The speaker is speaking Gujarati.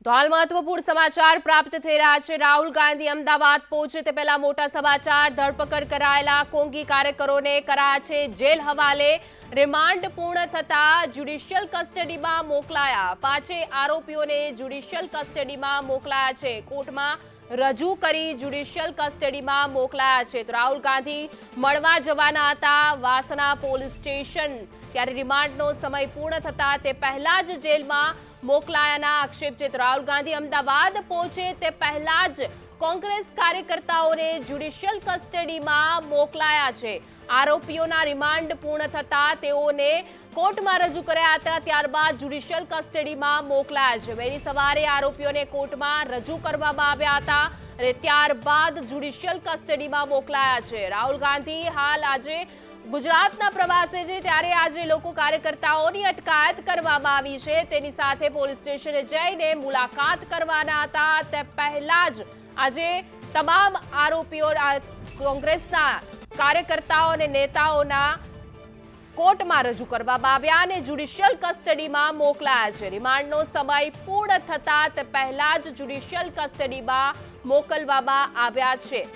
તો હાલ મહત્વપૂર્ણ સમાચાર પ્રાપ્ત થઈ રહ્યા છે। રાહુલ ગાંધી અમદાવાદ પહોંચે તે પહેલા મોટા સમાચાર। ધરપકડ કરાયેલા કોંગી કાર્યકરોને કરાયા છે જેલ હવાલે। રિમાન્ડ પૂર્ણ થતા જ્યુડિશિયલ કસ્ટડીમાં મોકલાયા। પાંચેય આરોપીઓને જ્યુડિશિયલ કસ્ટડીમાં મોકલાયા છે। કોર્ટમાં રજૂ કરી જ્યુડિશિયલ કસ્ટડીમાં મોકલાયા છે। તો રાહુલ ગાંધી મળવા જવાના હતા વાસણા પોલીસ સ્ટેશન, ત્યારે રિમાન્ડનો સમય પૂર્ણ થતા તે પહેલા જ જેલમાં મોકલાયાના આક્ષેપ છે। તો રાહુલ ગાંધી અમદાવાદ પહોંચે તે પહેલા જ કોંગ્રેસ કાર્યકર્તાઓને જ્યુડિશિયલ કસ્ટડીમાં મોકલાયા છે। આરોપીઓના રિમાન્ડ પૂર્ણ થતા તેઓને કોર્ટમાં રજૂ કર્યા હતા, ત્યારબાદ જ્યુડિશિયલ કસ્ટડીમાં મોકલાયા છે। વહેલી સવારે આરોપીઓને કોર્ટમાં રજૂ કરવામાં આવ્યા હતા અને ત્યારબાદ જ્યુડિશિયલ કસ્ટડીમાં મોકલાયા છે। રાહુલ ગાંધી હાલ આજે ગુજરાતના પ્રવાસે છે, ત્યારે આજે લોકો કાર્યકર્તાઓની અટકાયત કરવામાં આવી છે। તેની સાથે પોલીસ સ્ટેશને જઈને મુલાકાત કરવાના હતા। તે પહેલા જ આજે તમામ આરોપીઓ કોંગ્રેસના કાર્યકર્તાઓ અને નેતાઓના કોર્ટમાં રજૂ કરવામાં આવ્યા અને જ્યુડિશિયલ કસ્ટડીમાં મોકલાયા છે। રિમાન્ડનો સમય પૂર્ણ થતા તે પહેલા જ જ્યુડિશિયલ કસ્ટડીમાં મોકલવામાં આવ્યા છે।